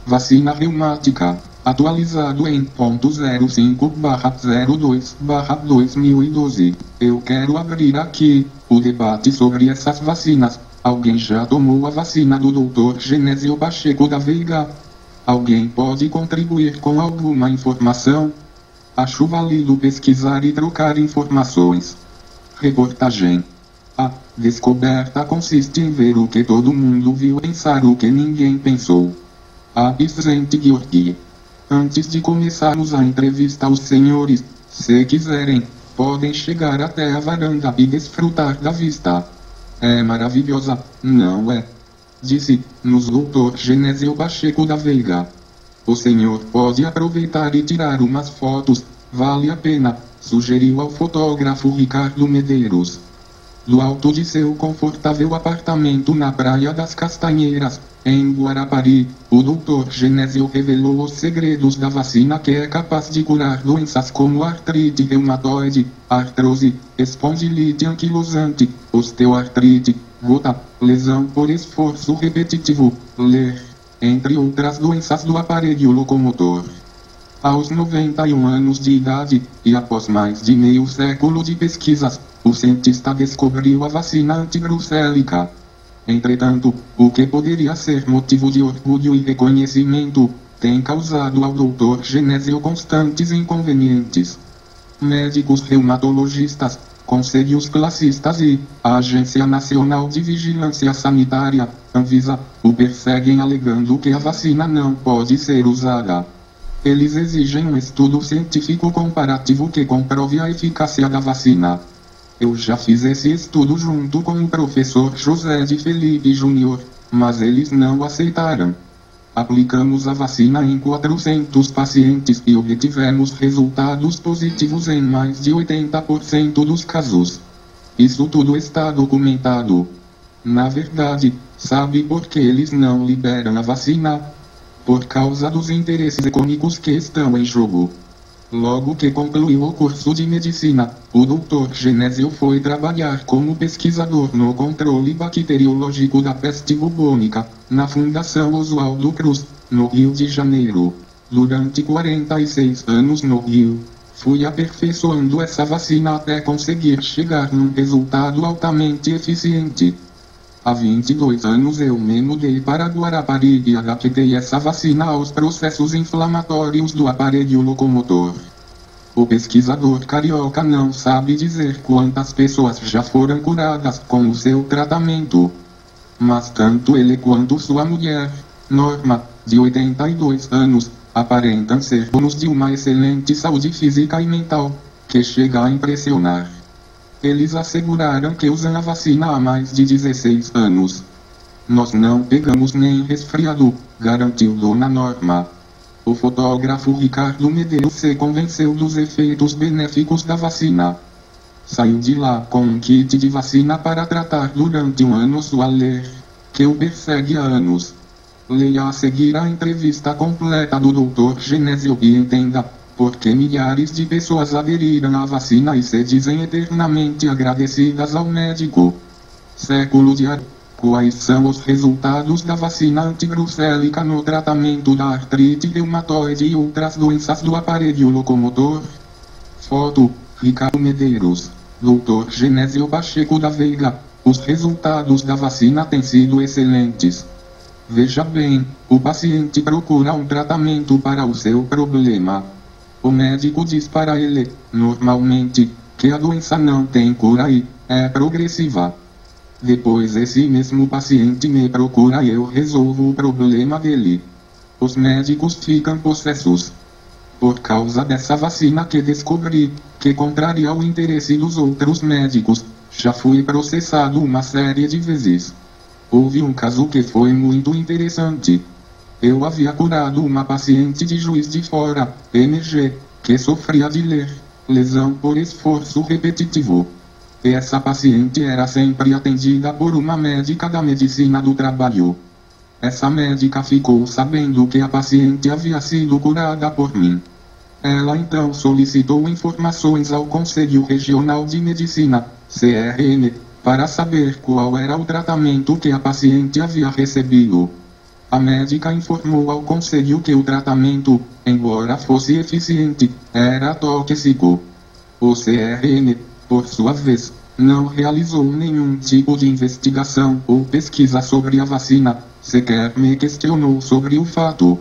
Vacina reumática. Atualizado em .05/02/2012. Eu quero abrir aqui o debate sobre essas vacinas. Alguém já tomou a vacina do Dr. Genésio Pacheco da Veiga? Alguém pode contribuir com alguma informação? Acho válido pesquisar e trocar informações. Reportagem. A descoberta consiste em ver o que todo mundo viu e pensar o que ninguém pensou. A Vicente Gheorghi. Antes de começarmos a entrevista, os senhores, se quiserem, podem chegar até a varanda e desfrutar da vista. É maravilhosa, não é? Disse-nos Dr. Genésio Pacheco da Veiga. O senhor pode aproveitar e tirar umas fotos, vale a pena, sugeriu ao fotógrafo Ricardo Medeiros. Do alto de seu confortável apartamento na Praia das Castanheiras, em Guarapari, o Dr. Genésio revelou os segredos da vacina que é capaz de curar doenças como artrite reumatoide, artrose, espondilite anquilosante, osteoartrite, gota, lesão por esforço repetitivo, LER, entre outras doenças do aparelho locomotor. Aos 91 anos de idade, e após mais de meio século de pesquisas, o cientista descobriu a vacina antibrucélica. Entretanto, o que poderia ser motivo de orgulho e reconhecimento, tem causado ao Dr. Genésio constantes inconvenientes. Médicos reumatologistas, conselhos classistas e a Agência Nacional de Vigilância Sanitária, Anvisa, o perseguem alegando que a vacina não pode ser usada. Eles exigem um estudo científico comparativo que comprove a eficácia da vacina. Eu já fiz esse estudo junto com o professor José de Felipe Júnior, mas eles não aceitaram. Aplicamos a vacina em 400 pacientes e obtivemos resultados positivos em mais de 80% dos casos. Isso tudo está documentado. Na verdade, sabe por que eles não liberam a vacina? Por causa dos interesses econômicos que estão em jogo. Logo que concluiu o curso de medicina, o Dr. Genésio foi trabalhar como pesquisador no controle bacteriológico da peste bubônica, na Fundação Oswaldo Cruz, no Rio de Janeiro. Durante 46 anos no Rio, fui aperfeiçoando essa vacina até conseguir chegar num resultado altamente eficiente. Há 22 anos eu me mudei para Guarapari e adaptei essa vacina aos processos inflamatórios do aparelho locomotor. O pesquisador carioca não sabe dizer quantas pessoas já foram curadas com o seu tratamento. Mas tanto ele quanto sua mulher, Norma, de 82 anos, aparentam ser donos de uma excelente saúde física e mental, que chega a impressionar. Eles asseguraram que usam a vacina há mais de 16 anos. Nós não pegamos nem resfriado, garantiu Dona Norma. O fotógrafo Ricardo Medeiros se convenceu dos efeitos benéficos da vacina. Saiu de lá com um kit de vacina para tratar durante um ano sua LER, que o persegue há anos. Leia a seguir a entrevista completa do Dr. Genésio e entenda porque milhares de pessoas aderiram à vacina e se dizem eternamente agradecidas ao médico. Século de ar. Quais são os resultados da vacina antibrucélica no tratamento da artrite reumatoide e outras doenças do aparelho locomotor? Foto, Ricardo Medeiros. Dr. Genésio Pacheco da Veiga. Os resultados da vacina têm sido excelentes. Veja bem, o paciente procura um tratamento para o seu problema. O médico diz para ele, normalmente, que a doença não tem cura e é progressiva. Depois esse mesmo paciente me procura e eu resolvo o problema dele. Os médicos ficam possessos. Por causa dessa vacina que descobri, que contraria o interesse dos outros médicos, já fui processado uma série de vezes. Houve um caso que foi muito interessante. Eu havia curado uma paciente de Juiz de Fora, MG, que sofria de LER, lesão por esforço repetitivo. E essa paciente era sempre atendida por uma médica da medicina do trabalho. Essa médica ficou sabendo que a paciente havia sido curada por mim. Ela então solicitou informações ao Conselho Regional de Medicina, CRM, para saber qual era o tratamento que a paciente havia recebido. A médica informou ao conselho que o tratamento, embora fosse eficiente, era tóxico. O CRN, por sua vez, não realizou nenhum tipo de investigação ou pesquisa sobre a vacina, sequer me questionou sobre o fato.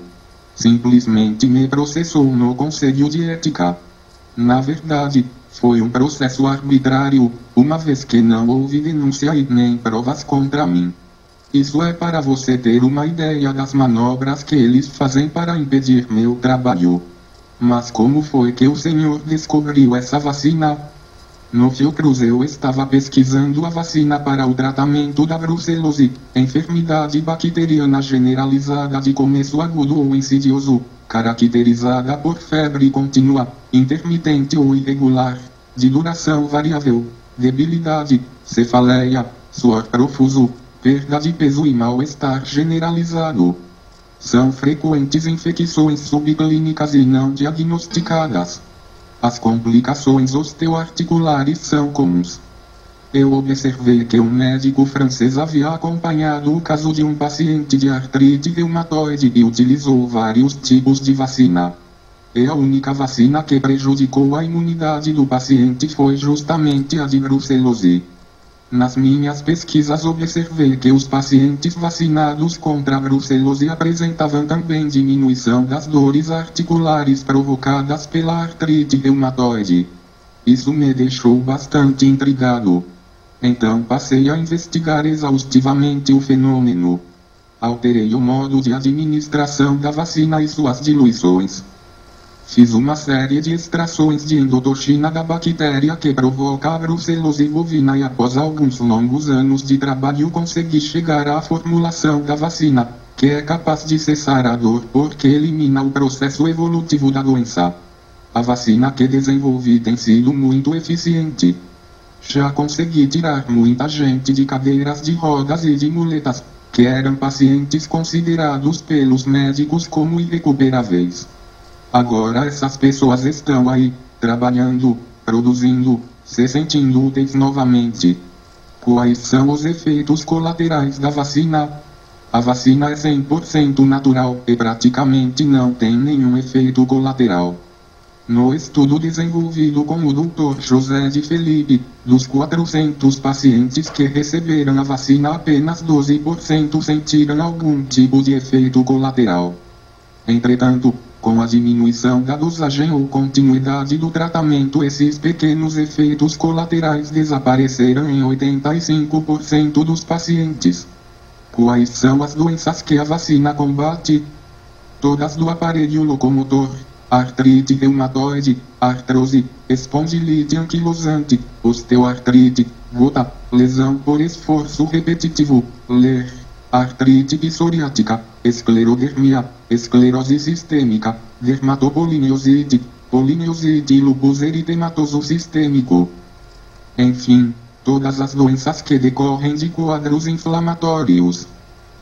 Simplesmente me processou no Conselho de Ética. Na verdade, foi um processo arbitrário, uma vez que não houve denúncia e nem provas contra mim. Isso é para você ter uma ideia das manobras que eles fazem para impedir meu trabalho. Mas como foi que o senhor descobriu essa vacina? No Fiocruz eu estava pesquisando a vacina para o tratamento da brucelose, enfermidade bacteriana generalizada de começo agudo ou insidioso, caracterizada por febre contínua, intermitente ou irregular, de duração variável, debilidade, cefaleia, suor profuso, perda de peso e mal-estar generalizado. São frequentes infecções subclínicas e não diagnosticadas. As complicações osteoarticulares são comuns. Eu observei que um médico francês havia acompanhado o caso de um paciente de artrite reumatoide e utilizou vários tipos de vacina. E a única vacina que prejudicou a imunidade do paciente foi justamente a de brucelose. Nas minhas pesquisas observei que os pacientes vacinados contra a brucelose apresentavam também diminuição das dores articulares provocadas pela artrite reumatoide. Isso me deixou bastante intrigado. Então passei a investigar exaustivamente o fenômeno. Alterei o modo de administração da vacina e suas diluições. Fiz uma série de extrações de endotoxina da bactéria que provoca a brucelose bovina e após alguns longos anos de trabalho consegui chegar à formulação da vacina, que é capaz de cessar a dor porque elimina o processo evolutivo da doença. A vacina que desenvolvi tem sido muito eficiente. Já consegui tirar muita gente de cadeiras de rodas e de muletas, que eram pacientes considerados pelos médicos como irrecuperáveis. Agora essas pessoas estão aí, trabalhando, produzindo, se sentindo úteis novamente. Quais são os efeitos colaterais da vacina? A vacina é 100% natural e praticamente não tem nenhum efeito colateral. No estudo desenvolvido com o Dr. José de Felipe, dos 400 pacientes que receberam a vacina apenas 12% sentiram algum tipo de efeito colateral. Entretanto, com a diminuição da dosagem ou continuidade do tratamento, esses pequenos efeitos colaterais desapareceram em 85% dos pacientes. Quais são as doenças que a vacina combate? Todas do aparelho locomotor: artrite reumatoide, artrose, espondilite anquilosante, osteoartrite, gota, lesão por esforço repetitivo, LER, artrite psoriática, esclerodermia, esclerose sistêmica, dermatopoliniosite, poliniosite e lúpus eritematoso sistêmico. Enfim, todas as doenças que decorrem de quadros inflamatórios.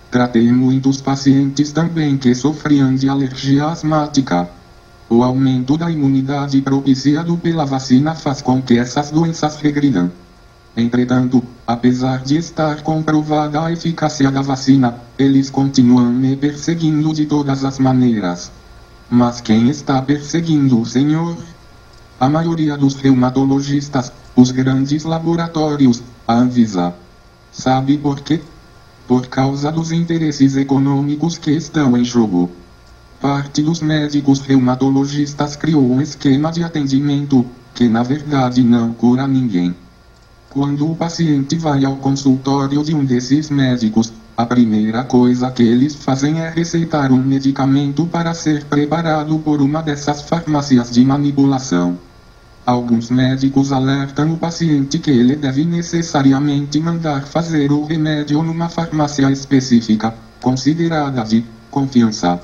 Tratei muitos pacientes também que sofriam de alergia asmática. O aumento da imunidade propiciado pela vacina faz com que essas doenças regridam. Entretanto, apesar de estar comprovada a eficácia da vacina, eles continuam me perseguindo de todas as maneiras. Mas quem está perseguindo o senhor? A maioria dos reumatologistas, os grandes laboratórios, a Anvisa. Sabe por quê? Por causa dos interesses econômicos que estão em jogo. Parte dos médicos reumatologistas criou um esquema de atendimento, que na verdade não cura ninguém. Quando o paciente vai ao consultório de um desses médicos, a primeira coisa que eles fazem é receitar um medicamento para ser preparado por uma dessas farmácias de manipulação. Alguns médicos alertam o paciente que ele deve necessariamente mandar fazer o remédio numa farmácia específica, considerada de confiança.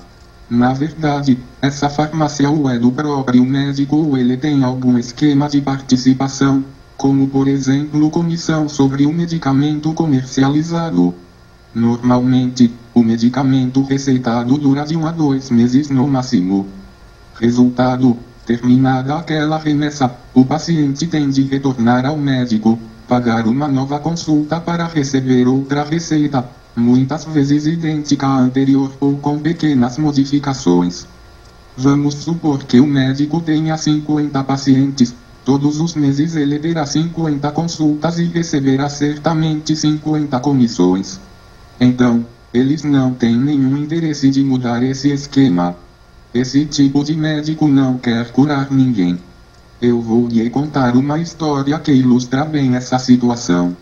Na verdade, essa farmácia ou é do próprio médico ou ele tem algum esquema de participação, como por exemplo comissão sobre o medicamento comercializado. Normalmente, o medicamento receitado dura de 1 a 2 meses no máximo. Resultado: terminada aquela remessa, o paciente tem de retornar ao médico, pagar uma nova consulta para receber outra receita, muitas vezes idêntica à anterior ou com pequenas modificações. Vamos supor que o médico tenha 50 pacientes. Todos os meses ele terá 50 consultas e receberá certamente 50 comissões. Então, eles não têm nenhum interesse de mudar esse esquema. Esse tipo de médico não quer curar ninguém. Eu vou lhe contar uma história que ilustra bem essa situação.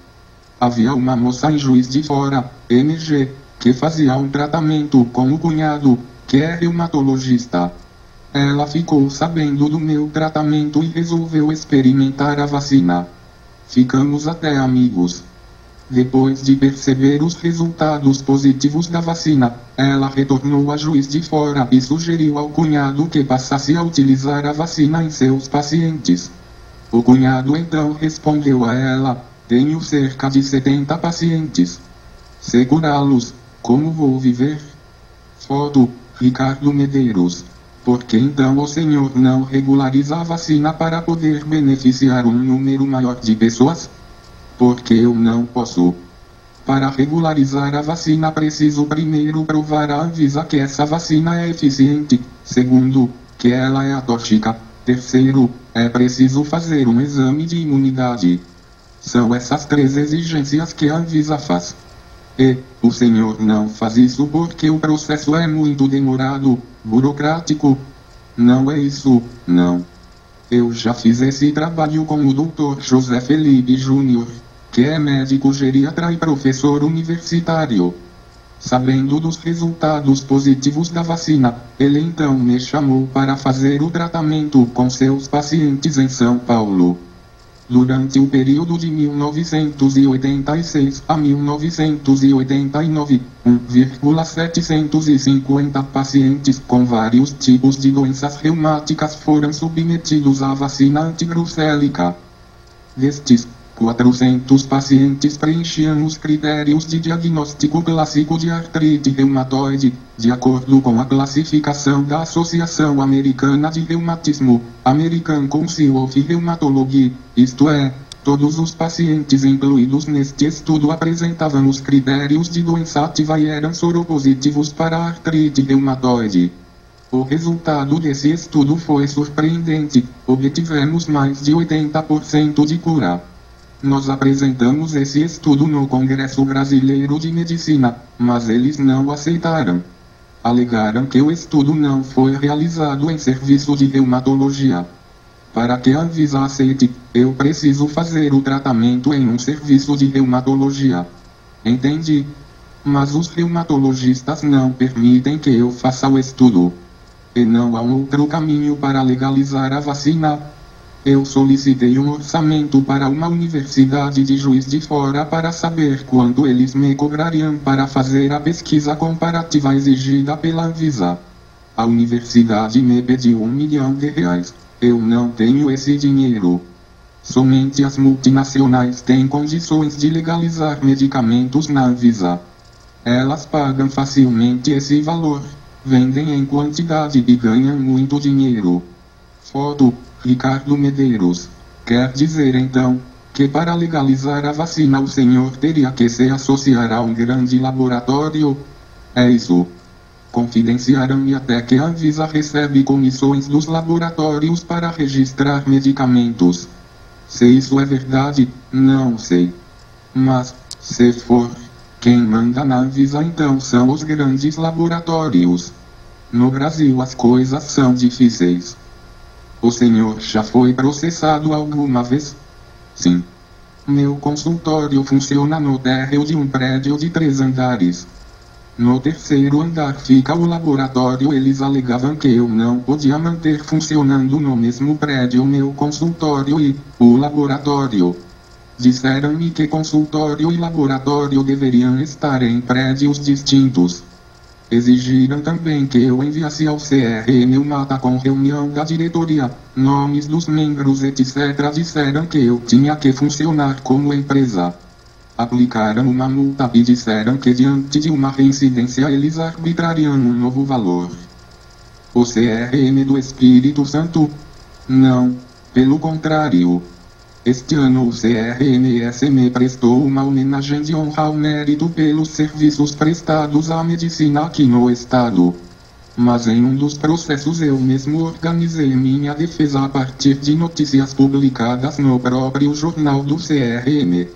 Havia uma moça em Juiz de Fora, MG, que fazia um tratamento com o cunhado, que é reumatologista. Ela ficou sabendo do meu tratamento e resolveu experimentar a vacina. Ficamos até amigos. Depois de perceber os resultados positivos da vacina, ela retornou a Juiz de Fora e sugeriu ao cunhado que passasse a utilizar a vacina em seus pacientes. O cunhado então respondeu a ela: tenho cerca de 70 pacientes. Se curá-los, como vou viver? Foto: Ricardo Medeiros. Por que então o senhor não regulariza a vacina para poder beneficiar um número maior de pessoas? Porque eu não posso. Para regularizar a vacina preciso primeiro provar à Anvisa que essa vacina é eficiente. Segundo, que ela é atóxica. Terceiro, é preciso fazer um exame de imunidade. São essas 3 exigências que a Anvisa faz. E, o senhor não faz isso porque o processo é muito demorado, burocrático. Não é isso, não. Eu já fiz esse trabalho com o Dr. José Felipe Júnior, que é médico geriatra e professor universitário. Sabendo dos resultados positivos da vacina, ele então me chamou para fazer o tratamento com seus pacientes em São Paulo. Durante o período de 1986 a 1989, 1,750 pacientes com vários tipos de doenças reumáticas foram submetidos à vacina antigrucélica. Destes, 400 pacientes preenchiam os critérios de diagnóstico clássico de artrite reumatoide, de acordo com a classificação da Associação Americana de Reumatismo, American Council of Rheumatology, isto é, todos os pacientes incluídos neste estudo apresentavam os critérios de doença ativa e eram soropositivos para a artrite reumatoide. O resultado desse estudo foi surpreendente, obtivemos mais de 80% de cura. Nós apresentamos esse estudo no Congresso Brasileiro de Medicina, mas eles não aceitaram. Alegaram que o estudo não foi realizado em serviço de reumatologia. Para que a Anvisa aceite, eu preciso fazer o tratamento em um serviço de reumatologia. Entendi. Mas os reumatologistas não permitem que eu faça o estudo. E não há outro caminho para legalizar a vacina. Eu solicitei um orçamento para uma universidade de Juiz de Fora para saber quanto eles me cobrariam para fazer a pesquisa comparativa exigida pela Anvisa. A universidade me pediu R$1 milhão. Eu não tenho esse dinheiro. Somente as multinacionais têm condições de legalizar medicamentos na Anvisa. Elas pagam facilmente esse valor, vendem em quantidade e ganham muito dinheiro. Foto: Ricardo Medeiros. Quer dizer então, que para legalizar a vacina o senhor teria que se associar a um grande laboratório? É isso. Confidenciaram-me até que a Anvisa recebe comissões dos laboratórios para registrar medicamentos. Se isso é verdade, não sei. Mas, se for, quem manda na Anvisa então são os grandes laboratórios. No Brasil as coisas são difíceis. O senhor já foi processado alguma vez? Sim. Meu consultório funciona no térreo de um prédio de 3 andares. No 3º andar fica o laboratório. Eles alegavam que eu não podia manter funcionando no mesmo prédio meu consultório e o laboratório. Disseram-me que consultório e laboratório deveriam estar em prédios distintos. Exigiram também que eu enviasse ao CRM uma ata com reunião da diretoria, nomes dos membros etc. Disseram que eu tinha que funcionar como empresa. Aplicaram uma multa e disseram que diante de uma reincidência eles arbitrariam um novo valor. O CRM do Espírito Santo? Não, pelo contrário. Este ano o CRMS me prestou uma homenagem de honra ao mérito pelos serviços prestados à medicina aqui no estado. Mas em um dos processos eu mesmo organizei minha defesa a partir de notícias publicadas no próprio jornal do CRM.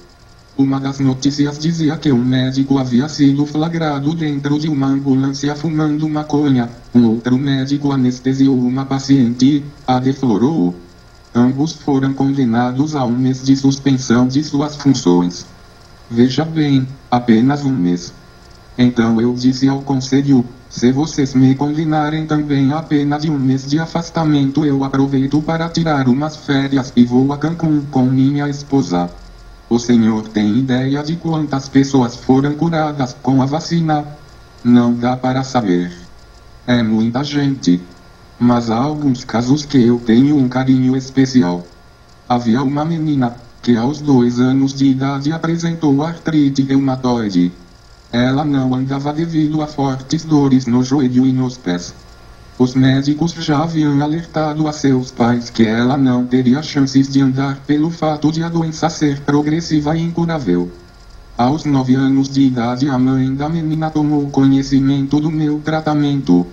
Uma das notícias dizia que um médico havia sido flagrado dentro de uma ambulância fumando maconha. Um outro médico anestesiou uma paciente e a deflorou. Ambos foram condenados a 1 mês de suspensão de suas funções. Veja bem, apenas 1 mês. Então eu disse ao conselho, se vocês me condenarem também a pena de 1 mês de afastamento, eu aproveito para tirar umas férias e vou a Cancún com minha esposa. O senhor tem ideia de quantas pessoas foram curadas com a vacina? Não dá para saber. É muita gente. Mas há alguns casos que eu tenho um carinho especial. Havia uma menina, que aos 2 anos de idade apresentou artrite reumatoide. Ela não andava devido a fortes dores no joelho e nos pés. Os médicos já haviam alertado a seus pais que ela não teria chances de andar pelo fato de a doença ser progressiva e incurável. Aos 9 anos de idade a mãe da menina tomou conhecimento do meu tratamento.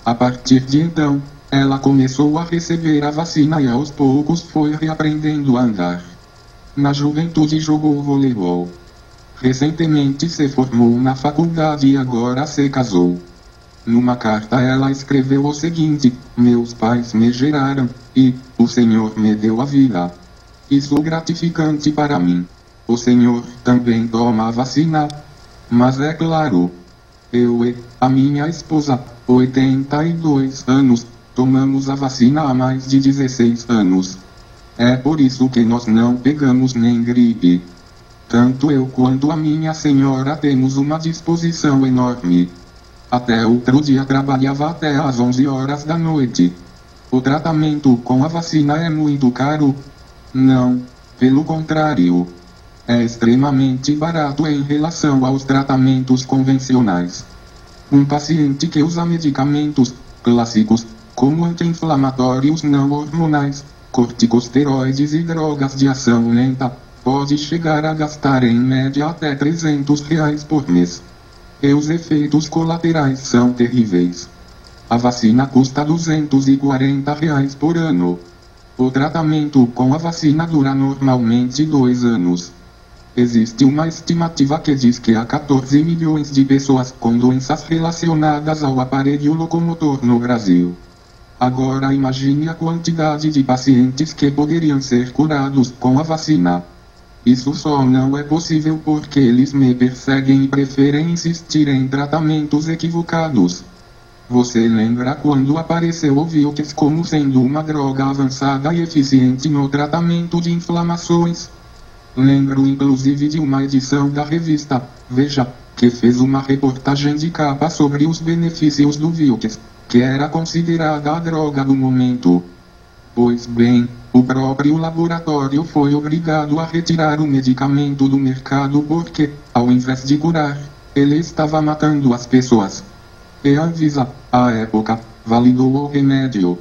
A partir de então, ela começou a receber a vacina e aos poucos foi reaprendendo a andar. Na juventude jogou voleibol. Recentemente se formou na faculdade e agora se casou. Numa carta ela escreveu o seguinte: meus pais me geraram, e o Senhor me deu a vida. Isso é gratificante para mim. O Senhor também toma a vacina. Mas é claro, eu e a minha esposa, 82 anos, tomamos a vacina há mais de 16 anos. É por isso que nós não pegamos nem gripe. Tanto eu quanto a minha senhora temos uma disposição enorme. Até outro dia trabalhava até às 11 horas da noite. O tratamento com a vacina é muito caro? Não, pelo contrário. É extremamente barato em relação aos tratamentos convencionais. Um paciente que usa medicamentos clássicos, como anti-inflamatórios não hormonais, corticosteroides e drogas de ação lenta, pode chegar a gastar em média até R$ 300 por mês. E os efeitos colaterais são terríveis. A vacina custa R$ 240 por ano. O tratamento com a vacina dura normalmente 2 anos. Existe uma estimativa que diz que há 14 milhões de pessoas com doenças relacionadas ao aparelho locomotor no Brasil. Agora imagine a quantidade de pacientes que poderiam ser curados com a vacina. Isso só não é possível porque eles me perseguem e preferem insistir em tratamentos equivocados. Você lembra quando apareceu o Vioxx como sendo uma droga avançada e eficiente no tratamento de inflamações? Lembro inclusive de uma edição da revista Veja, que fez uma reportagem de capa sobre os benefícios do Vioxx, que era considerada a droga do momento. Pois bem, o próprio laboratório foi obrigado a retirar o medicamento do mercado porque, ao invés de curar, ele estava matando as pessoas. E a Anvisa, à época, validou o remédio.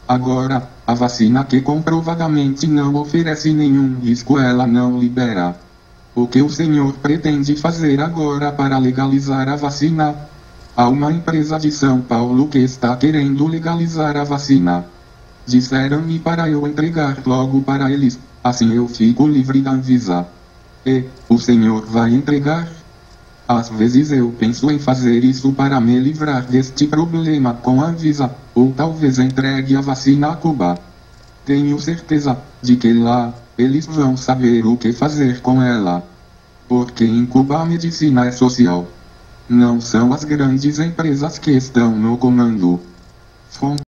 Agora, a vacina que comprovadamente não oferece nenhum risco ela não libera. O que o senhor pretende fazer agora para legalizar a vacina? Há uma empresa de São Paulo que está querendo legalizar a vacina. Disseram-me para eu entregar logo para eles, assim eu fico livre da Anvisa. E, o senhor vai entregar? Às vezes eu penso em fazer isso para me livrar deste problema com a Anvisa, ou talvez entregue a vacina a Cuba. Tenho certeza de que lá, eles vão saber o que fazer com ela. Porque em Cuba a medicina é social. Não são as grandes empresas que estão no comando. Fonte